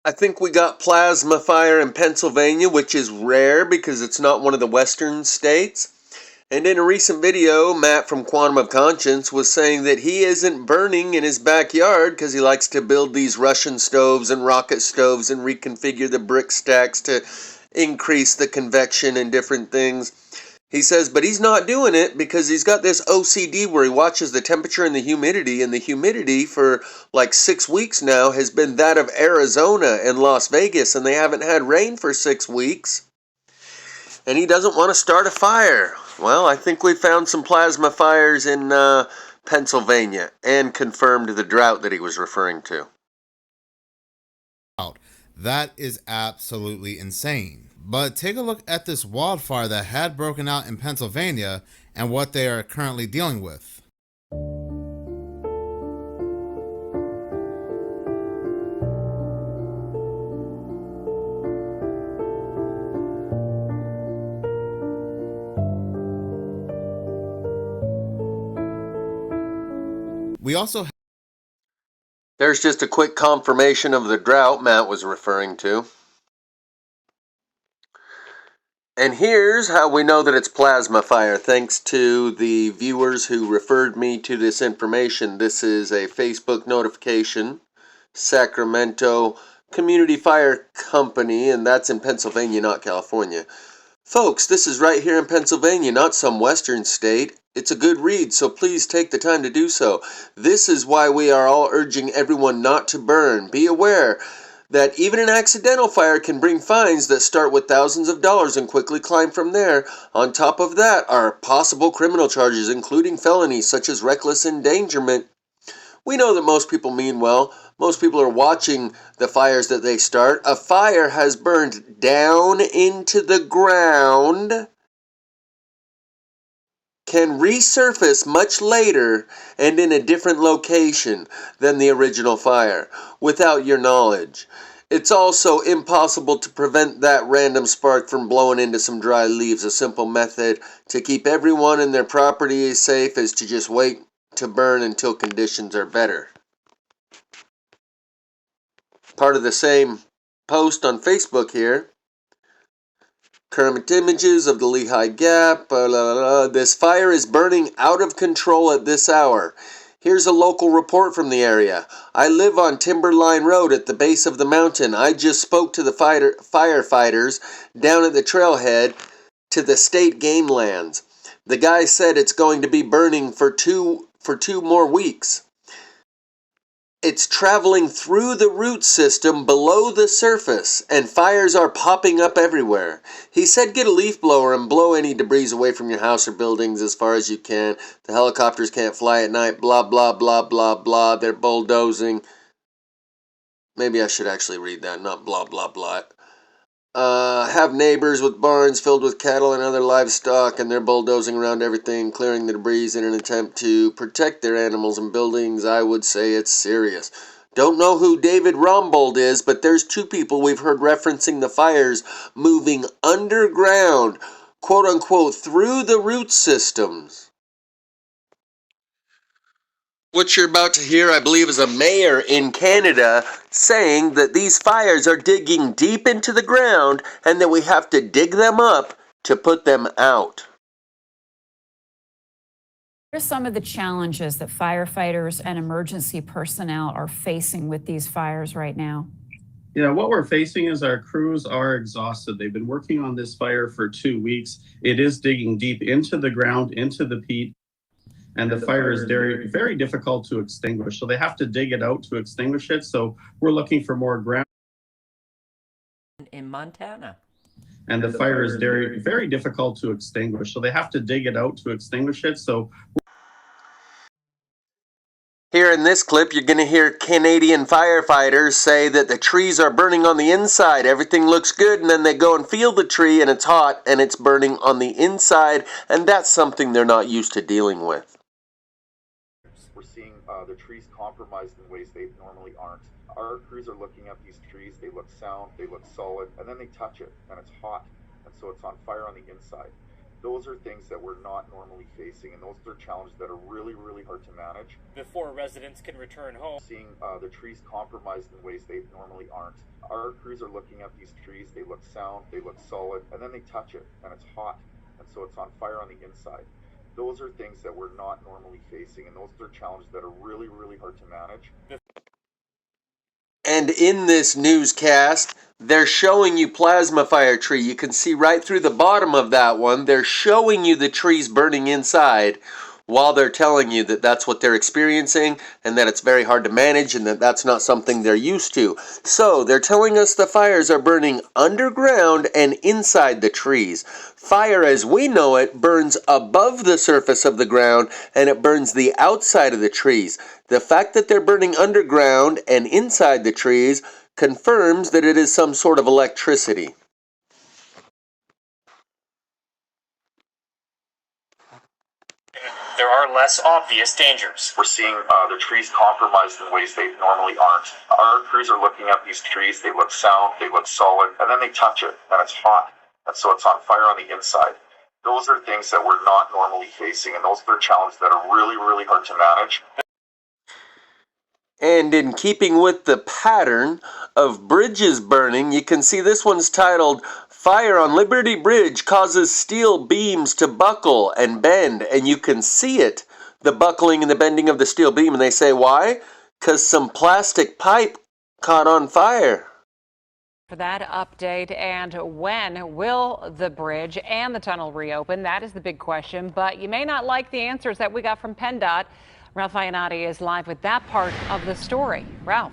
I think we got plasma fire in Pennsylvania, which is rare because it's not one of the western states. And in a recent video, Matt from Quantum of Conscience was saying that he isn't burning in his backyard because he likes to build these Russian stoves and rocket stoves and reconfigure the brick stacks to increase the convection and different things. He says, but he's not doing it because he's got this OCD where he watches the temperature and the humidity for like 6 weeks now has been that of Arizona and Las Vegas, and they haven't had rain for 6 weeks. And he doesn't want to start a fire. Well, I think we found some plasma fires in Pennsylvania and confirmed the drought that he was referring to. That is absolutely insane. But take a look at this wildfire that had broken out in Pennsylvania and what they are currently dealing with. There's just a quick confirmation of the drought Matt was referring to. And here's how we know that it's plasma fire, thanks to the viewers who referred me to this information. This is a Facebook notification, Sacramento Community Fire Company, and that's in Pennsylvania, not California. Folks, this is right here in Pennsylvania, not some western state. It's a good read, so please take the time to do so. This is why we are all urging everyone not to burn. Be aware that even an accidental fire can bring fines that start with thousands of dollars and quickly climb from there. On top of that are possible criminal charges, including felonies such as reckless endangerment. We know that most people mean well. Most people are watching the fires that they start. A fire has burned down into the ground, can resurface much later and in a different location than the original fire without your knowledge. It's also impossible to prevent that random spark from blowing into some dry leaves. A simple method to keep everyone and their property safe is to just wait to burn until conditions are better. Part of the same post on Facebook here. Current images of the Lehigh Gap. This fire is burning out of control at this hour. Here's a local report from the area. I live on Timberline Road at the base of the mountain. I just spoke to the firefighters down at the trailhead to the state game lands. The guy said it's going to be burning for two more weeks. It's traveling through the root system below the surface, and fires are popping up everywhere. He said get a leaf blower and blow any debris away from your house or buildings as far as you can. The helicopters can't fly at night, blah, blah, blah, blah, blah. They're bulldozing. Maybe I should actually read that, not blah, blah, blah. Have neighbors with barns filled with cattle and other livestock, and they're bulldozing around everything, clearing the debris in an attempt to protect their animals and buildings. I would say it's serious. Don't know who David Rombold is, but there's two people we've heard referencing the fires moving underground, quote unquote, through the root systems. What you're about to hear, I believe, is a mayor in Canada saying that these fires are digging deep into the ground and that we have to dig them up to put them out. What are some of the challenges that firefighters and emergency personnel are facing with these fires right now? What we're facing is our crews are exhausted. They've been working on this fire for 2 weeks. It is digging deep into the ground, into the peat. And the fire is very, very difficult to extinguish. So they have to dig it out to extinguish it. So we're looking for more ground. In Montana. And the fire is very, very difficult to extinguish. So they have to dig it out to extinguish it. So here in this clip, you're going to hear Canadian firefighters say that the trees are burning on the inside. Everything looks good, and then they go and feel the tree, and it's hot, and it's burning on the inside, and that's something they're not used to dealing with. We're seeing the trees compromised in ways they normally aren't. Our crews are looking at these trees, they look sound, they look solid, and then they touch it, and it's hot, and so it's on fire on the inside. Those are things that we're not normally facing, and those are challenges that are really, really hard to manage. Before residents can return home. Seeing the trees compromised in ways they normally aren't. Our crews are looking at these trees, they look sound, they look solid, and then they touch it, and it's hot, and so it's on fire on the inside. Those are things that we're not normally facing, and those are challenges that are really, really hard to manage. And in this newscast, they're showing you plasma fire tree. You can see right through the bottom of that one. They're showing you the trees burning inside while they're telling you that that's what they're experiencing and that it's very hard to manage and that that's not something they're used to. So they're telling us the fires are burning underground and inside the trees. Fire as we know it burns above the surface of the ground and it burns the outside of the trees. The fact that they're burning underground and inside the trees confirms that it is some sort of electricity. There are less obvious dangers. We're seeing the trees compromised in ways they normally aren't. Our crews are looking at these trees, they look sound, they look solid, and then they touch it, and it's hot, and so it's on fire on the inside. Those are things that we're not normally facing, and those are challenges that are really, really hard to manage. And in keeping with the pattern of bridges burning, you can see this one's titled, Fire on Liberty Bridge Causes Steel Beams to Buckle and Bend. And you can see it, the buckling and the bending of the steel beam. And they say, why? Because some plastic pipe caught on fire. For that update, and when will the bridge and the tunnel reopen? That is the big question, but you may not like the answers that we got from PennDOT. Ralph Iannotti is live with that part of the story. Ralph.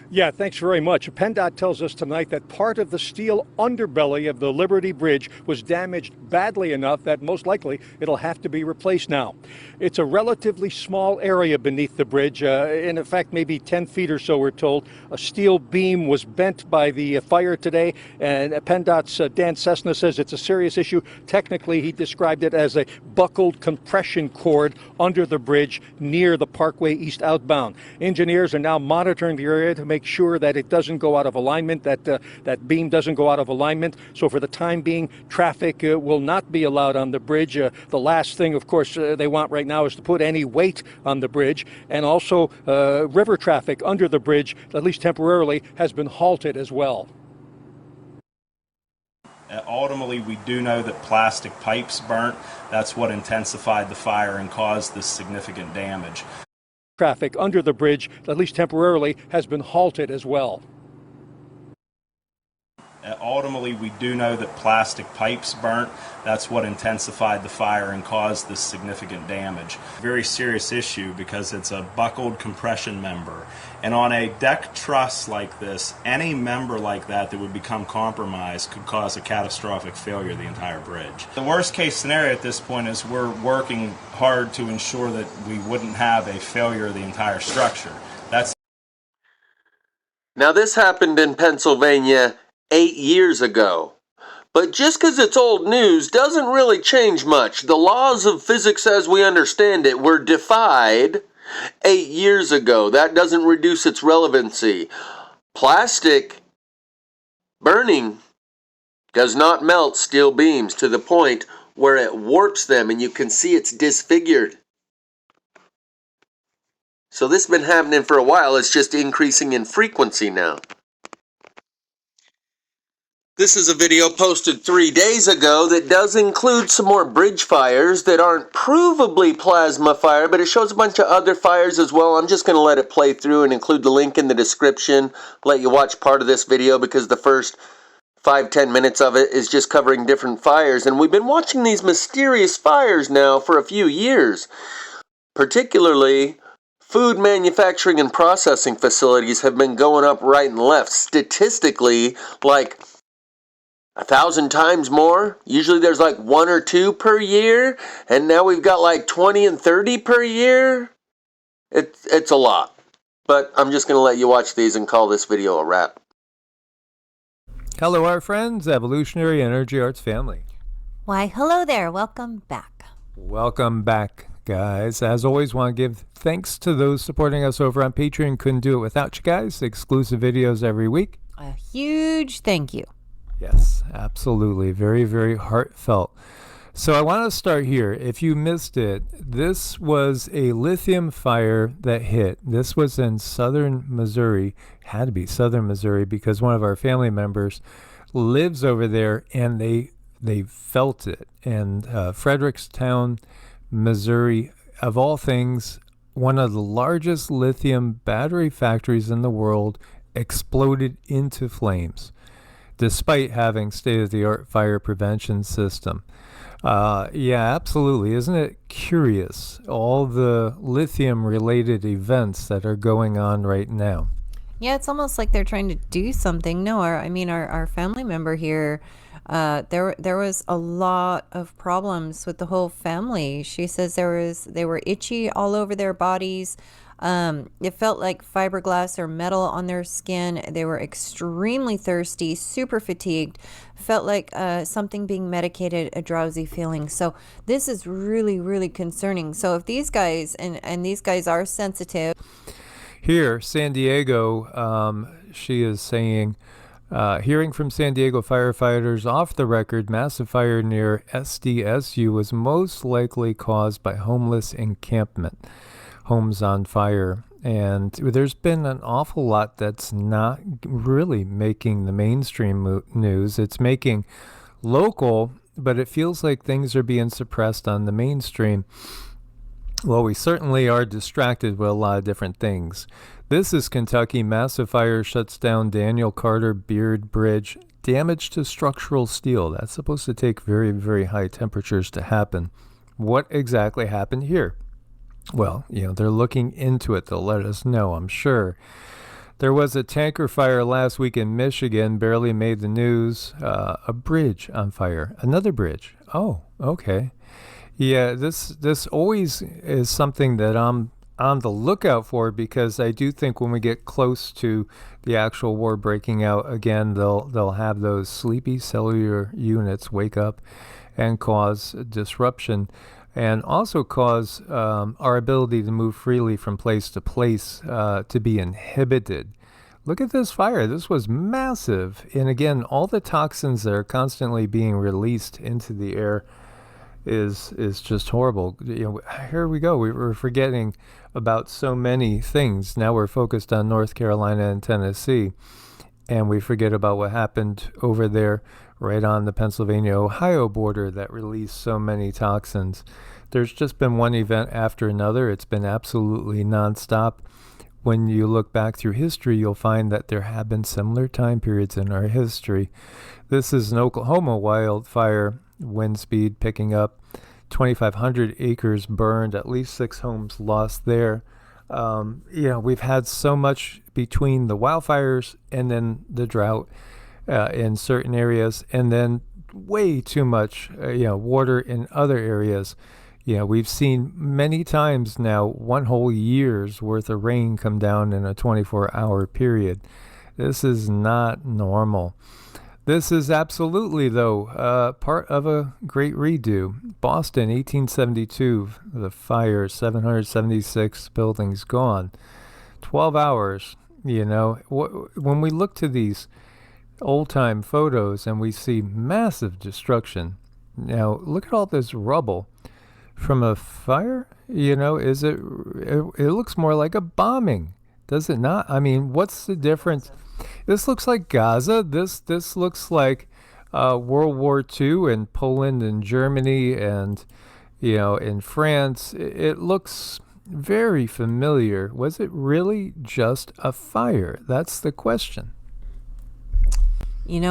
Yeah, thanks very much. PennDOT tells us tonight that part of the steel underbelly of the Liberty Bridge was damaged badly enough that most likely it'll have to be replaced now. It's a relatively small area beneath the bridge. In fact, maybe 10 feet or so, we're told. A steel beam was bent by the fire today, and PennDOT's Dan Cessna says it's a serious issue. Technically, he described it as a buckled compression cord under the bridge near the Parkway East outbound. Engineers are now monitoring the area to make sure that it doesn't go out of alignment, that beam doesn't go out of alignment. So for the time being, traffic will not be allowed on the bridge. The last thing, of course, they want right now is to put any weight on the bridge. And also river traffic under the bridge, at least temporarily, has been halted as well. Ultimately, we do know that plastic pipes burnt. That's what intensified the fire and caused this significant damage. Traffic under the bridge, at least temporarily, has been halted as well. Ultimately, we do know that plastic pipes burnt. That's what intensified the fire and caused this significant damage. Very serious issue because it's a buckled compression member. And on a deck truss like this, any member like that would become compromised could cause a catastrophic failure of the entire bridge. The worst case scenario at this point is we're working hard to ensure that we wouldn't have a failure of the entire structure. Now this happened in Pennsylvania 8 years ago. But just because it's old news doesn't really change much. The laws of physics as we understand it were defied 8 years ago. That doesn't reduce its relevancy. Plastic burning does not melt steel beams to the point where it warps them and you can see it's disfigured. So this has been happening for a while. It's just increasing in frequency now. This is a video posted 3 days ago that does include some more bridge fires that aren't provably plasma fire, but it shows a bunch of other fires as well. I'm just going to let it play through and include the link in the description. Let you watch part of this video because the first 5-10 minutes of it is just covering different fires. And we've been watching these mysterious fires now for a few years. Particularly, food manufacturing and processing facilities have been going up right and left. Statistically, like 1,000 times more. Usually there's like 1 or 2 per year, and now we've got like 20 and 30 per year. It's a lot. But I'm just going to let you watch these and call this video a wrap. Hello, our friends, Evolutionary Energy Arts family. Why, hello there. Welcome back. Welcome back, guys. As always, want to give thanks to those supporting us over on Patreon. Couldn't do it without you guys. Exclusive videos every week. A huge thank you. Yes, absolutely. Very, very heartfelt. So I want to start here. If you missed it, this was a lithium fire that hit. This was in southern Missouri. Had to be southern Missouri because one of our family members lives over there, and they felt it. And Frederickstown, Missouri, of all things, one of the largest lithium battery factories in the world, exploded into flames, despite having state-of-the-art fire prevention system. Yeah, absolutely. Isn't it curious, all the lithium-related events that are going on right now? Yeah, it's almost like they're trying to do something. No, our family member here, there was a lot of problems with the whole family. She says they were itchy all over their bodies. It felt like fiberglass or metal on their skin. They were extremely thirsty, super fatigued, felt like something being medicated, a drowsy feeling. So this is really, really concerning. So if these guys, and these guys are sensitive. Here, San Diego, she is saying, hearing from San Diego firefighters off the record, massive fire near SDSU was most likely caused by homeless encampment. Homes on fire. And there's been an awful lot that's not really making the mainstream news. It's making local, but it feels like things are being suppressed on the mainstream. Well, we certainly are distracted with a lot of different things. This is Kentucky. Massive fire shuts down Daniel Carter Beard Bridge. Damage to structural steel. That's supposed to take very, very high temperatures to happen. What exactly happened here? Well, they're looking into it. They'll let us know, I'm sure. There was a tanker fire last week in Michigan, barely made the news. A bridge on fire. Another bridge. Oh, okay. Yeah, this always is something that I'm on the lookout for, because I do think when we get close to the actual war breaking out again, they'll have those sleepy cellular units wake up and cause disruption, and also cause our ability to move freely from place to place to be inhibited. Look at this fire. This was massive. And again, all the toxins that are constantly being released into the air is just horrible. Here we go. We were forgetting about so many things. Now we're focused on North Carolina and Tennessee, and we forget about what happened over there right on the Pennsylvania-Ohio border that released so many toxins. There's just been one event after another. It's been absolutely nonstop. When you look back through history, you'll find that there have been similar time periods in our history. This is an Oklahoma wildfire, wind speed picking up, 2,500 acres burned, at least 6 homes lost there. We've had so much between the wildfires and then the drought in certain areas, and then way too much water in other areas. We've seen many times now 1 whole year's worth of rain come down in a 24-hour period. This is not normal. This is absolutely, though, part of a great redo. Boston, 1872, the fire, 776 buildings gone. 12 hours, When we look to these old-time photos and we see massive destruction, now look at all this rubble from a fire. It looks more like a bombing, does it not? I mean, what's the difference? This looks like Gaza. This looks like World War II in Poland and Germany and, in France. It looks very familiar. Was it really just a fire? That's the question. In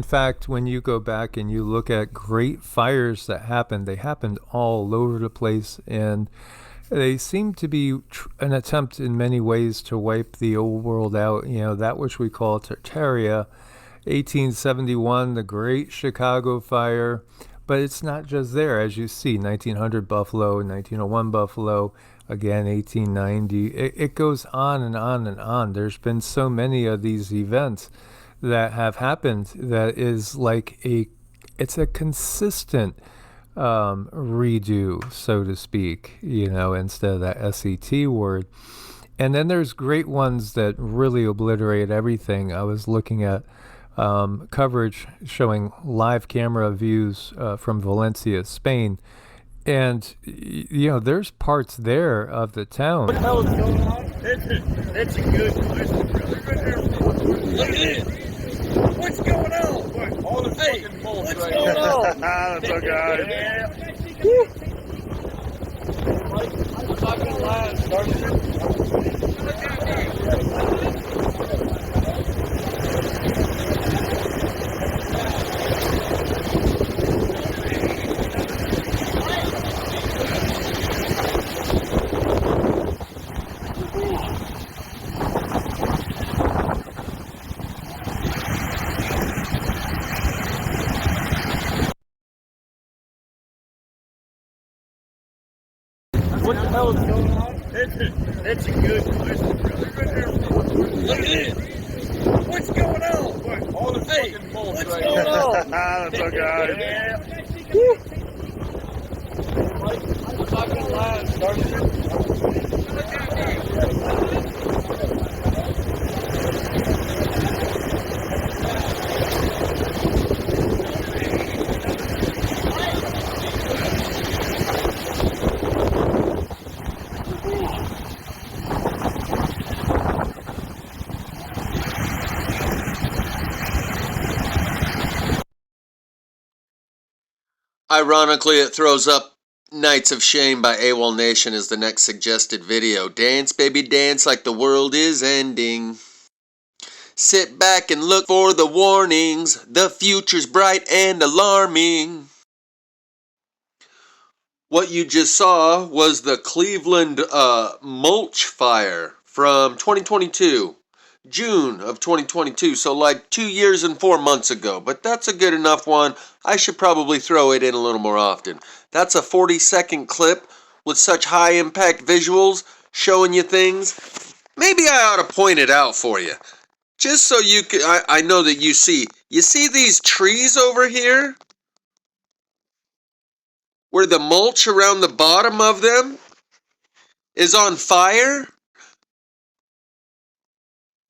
fact, when you go back and you look at great fires that happened, they happened all over the place, and they seem to be an attempt in many ways to wipe the old world out. That which we call Tartaria, 1871, the Great Chicago Fire. But it's not just there, as you see, 1900 Buffalo, 1901 Buffalo, again 1890. It goes on and on and on. There's been so many of these events that have happened that is like it's a consistent redo, so to speak, instead of that SET word. And then there's great ones that really obliterate everything. I was looking at coverage showing live camera views from Valencia, Spain. And, there's parts there of the town. What the hell is going on? That's a good question, brother. Look at this. What's going on? All the fucking bullshit right here. What's going on? That's okay. Yeah. Woo. I'm not gonna lie, what the hell is going on? That's a good question, brother. Look at this. What's going on? All the fucking bullshit right here. That's okay. Yeah. Woo. I'm not gonna lie, Ironically, it throws up Nights of Shame by AWOL Nation as the next suggested video. Dance, baby, dance like the world is ending. Sit back and look for the warnings. The future's bright and alarming. What you just saw was the Cleveland Mulch Fire from 2022. June of 2022, so like 2 years and 4 months ago. But that's a good enough one. I should probably throw it in a little more often. That's a 40-second clip with such high impact visuals showing you things. Maybe I ought to point it out for you. Just so you can, I know that you see. You see these trees over here? Where the mulch around the bottom of them is on fire?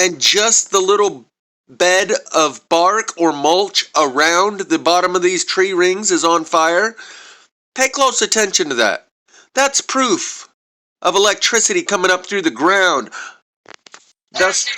And just the little bed of bark or mulch around the bottom of these tree rings is on fire? Pay close attention to that. That's proof of electricity coming up through the ground. Thus,